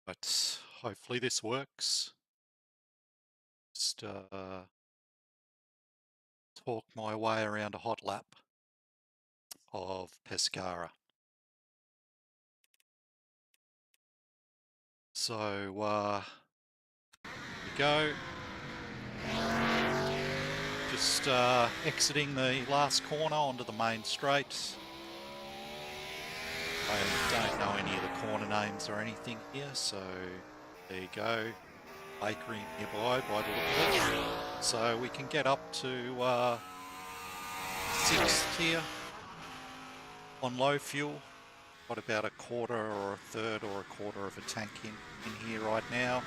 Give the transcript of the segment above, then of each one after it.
But hopefully this works. Just talk my way around a hot lap of Pescara. So here we go. Just exiting the last corner onto the main straight. I don't know any of the corner names or anything here, so there you go. Bakery nearby by the look of it. So we can get up to 6th here on low fuel. Got about a quarter or a third or a quarter of a tank in here right now.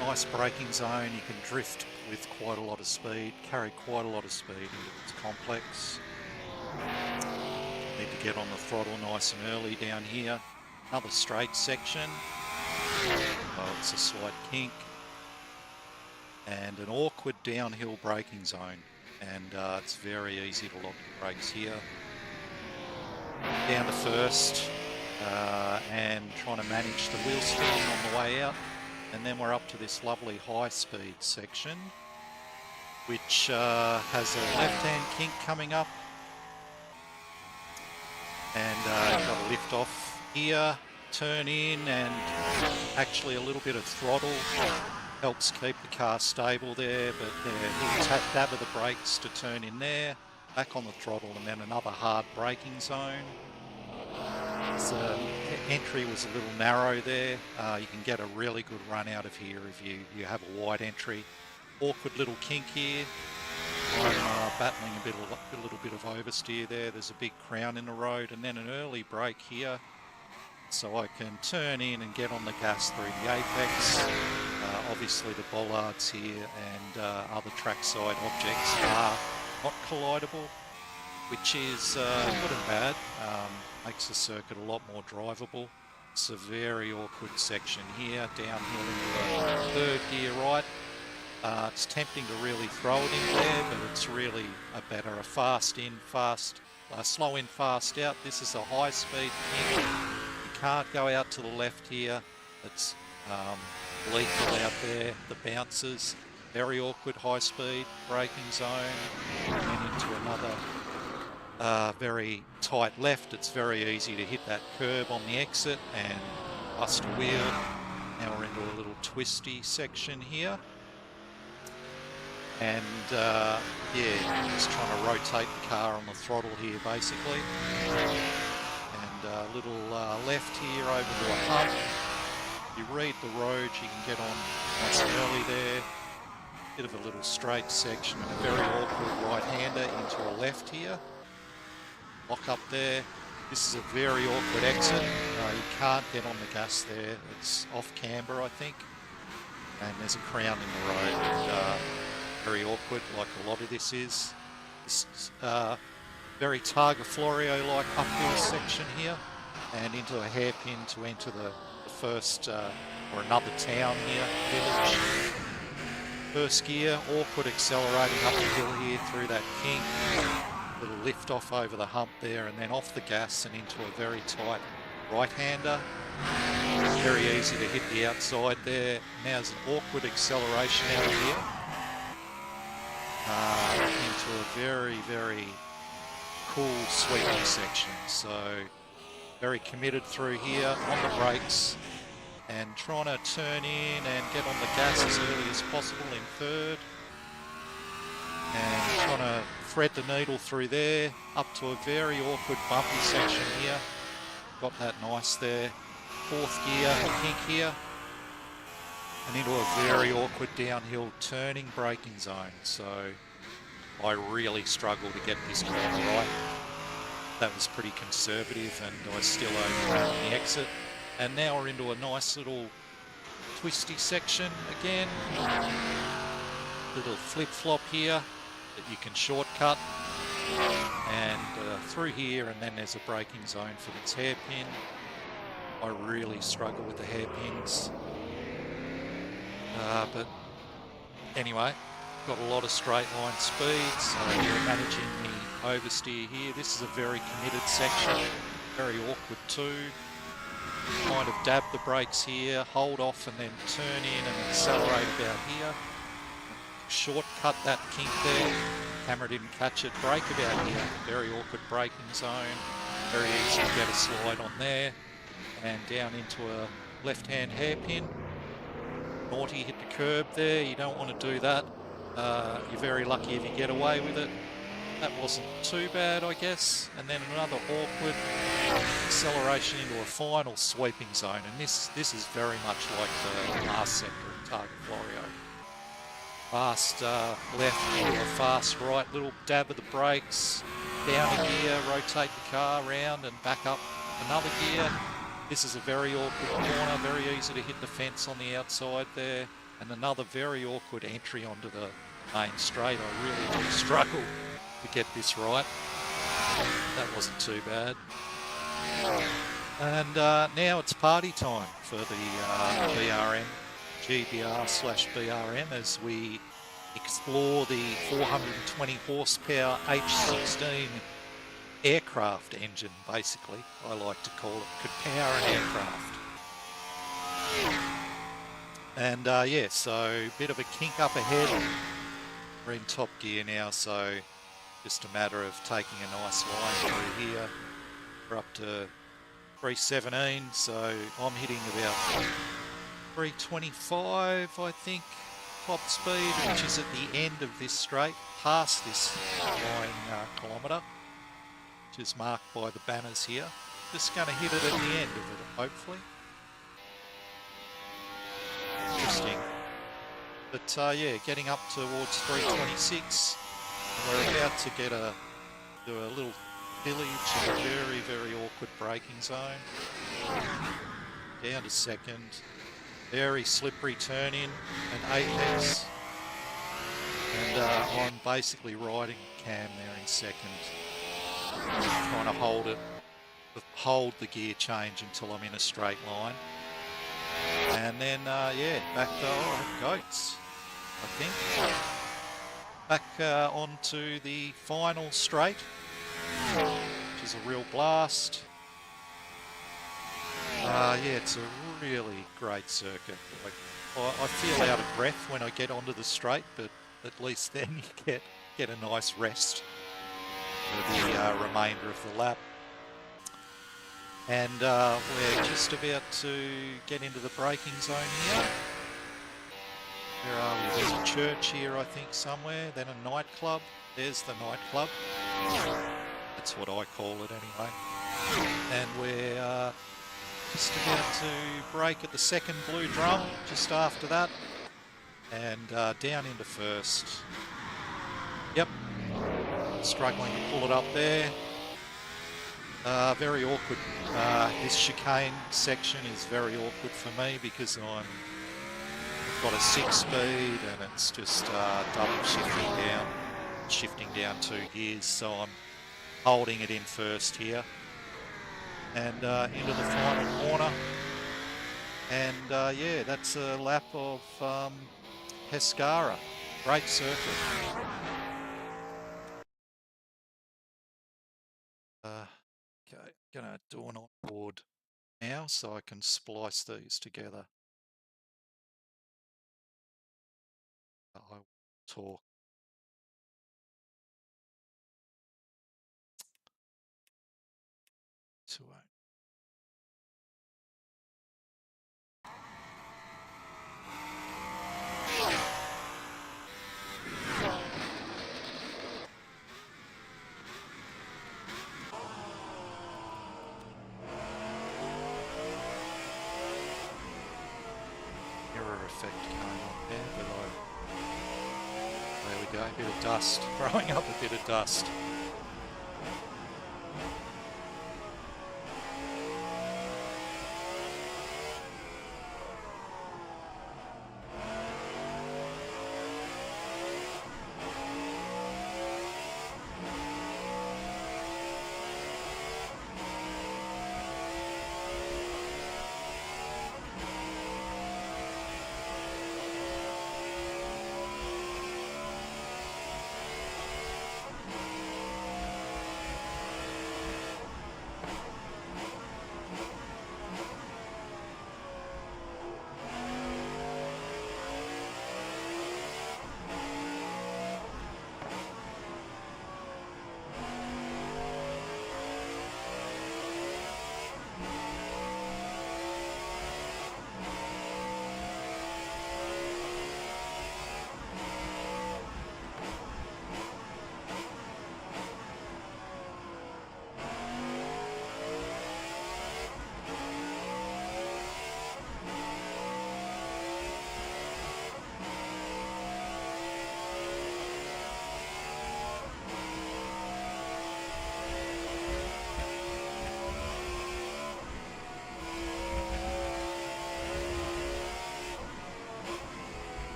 Nice braking zone. You can drift with quite a lot of speed, carry quite a lot of speed into this complex. Need to get on the throttle nice and early down here. Another straight section. Oh, it's a slight kink. And an awkward downhill braking zone. And it's very easy to lock the brakes here. Down to first and trying to manage the wheel spin on the way out. And then we're up to this lovely high-speed section, which has a left-hand kink coming up. And got a lift off here, turn in, and actually a little bit of throttle helps keep the car stable there, but a little dab of the brakes to turn in there, back on the throttle, and then another hard braking zone. So entry was a little narrow there. You can get a really good run out of here if you have a wide entry. Awkward little kink here. I'm battling a little bit of oversteer there. There's a big crown in the road, and then an early brake here. So I can turn in and get on the gas through the apex. Obviously the bollards here and other trackside objects are not collidable, which is good and bad. Makes the circuit a lot more drivable. It's a very awkward section here, downhill into the third gear right. It's tempting to really throw it in there, but it's really a fast in, slow in, fast out. This is a high speed kink. You can't go out to the left here. It's lethal out there. The bounces, very awkward high speed braking zone, and then into another very tight left. It's very easy to hit that curb on the exit and bust a wheel. Now we're into a little twisty section here. And yeah, just trying to rotate the car on the throttle here basically. And a little left here over to a hump. You read the road, you can get on nice and early there. Bit of a little straight section and a very awkward right-hander into a left here. Lock up there. This is a very awkward exit. You can't get on the gas there. It's off camber, I think. And there's a crown in the road. And, very awkward, like a lot of this is. This is very Targa Florio-like uphill section here, and into a hairpin to enter the first, or another town here, village. First gear, awkward accelerating up the hill here through that kink. Little lift off over the hump there, and then off the gas and into a very tight right-hander. Very easy to hit the outside there. Now there's an awkward acceleration out of here. Into a very, very cool sweeping section. So very committed through here on the brakes and trying to turn in and get on the gas as early as possible in third. And trying to thread the needle through there up to a very awkward bumpy section here. Got that nice there. Fourth gear, a kink here. And into a very awkward downhill turning braking zone. So I really struggle to get this corner right. That was pretty conservative and I still overran the exit. And now we're into a nice little twisty section again. Little flip-flop here that you can shortcut. And through here, and then there's a braking zone for this hairpin. I really struggle with the hairpins. But anyway, got a lot of straight line speed, so we're managing the oversteer here. This is a very committed section, very awkward too. kind of dab the brakes here, hold off and then turn in and accelerate about here. Shortcut that kink there. Camera didn't catch it. Brake about here. Very awkward braking zone. Very easy to get a slide on there. And down into a left-hand hairpin. Naughty, hit the curb there. You don't want to do that. You're very lucky if you get away with it. That wasn't too bad, I guess. And then another awkward acceleration into a final sweeping zone. And this is very much like the last sector of Target Florio. Fast left into a fast right, little dab of the brakes, down a gear, rotate the car around and back up another gear. This is a very awkward corner, very easy to hit the fence on the outside there. And another very awkward entry onto the main straight. I really did struggle to get this right. That wasn't too bad. And now it's party time for the BRM GBR/BRM as we explore the 420 horsepower H16 aircraft engine, basically. I like to call it, could power an aircraft. And yeah, so a bit of a kink up ahead. We're in top gear now, so just a matter of taking a nice line through here. We're up to 317, so I'm hitting about 325, I think, top speed, which is at the end of this straight, past this flying kilometre, which is marked by the banners here. Just going to hit it at the end of it, hopefully. Interesting. But yeah, getting up towards 326. We're about to do a little village in a very, very awkward braking zone. Down to second. Very slippery turn in and apex. And I'm basically riding cam there in second. Trying to hold the gear change until I'm in a straight line. And then, yeah, back to goats, I think. Back onto the final straight, which is a real blast. Yeah, it's a really great circuit. Like, I feel out of breath when I get onto the straight, but at least then you get a nice rest for the remainder of the lap. And we're just about to get into the braking zone here. Where are we? There's a church here, I think, somewhere. Then a nightclub. There's the nightclub. That's what I call it anyway. And we're just about to brake at the second blue drum, just after that. And down into first. Yep. Struggling to pull it up there. Very awkward. This chicane section is very awkward for me because I've got a 6-speed and it's just double shifting down 2 gears, so I'm holding it in first here. And into the final corner. And yeah, that's a lap of Pescara. Great circuit. Okay, gonna do an onboard now so I can splice these together. I will talk. To mirror effect going on there, but there we go, a bit of dust, throwing up a bit of dust.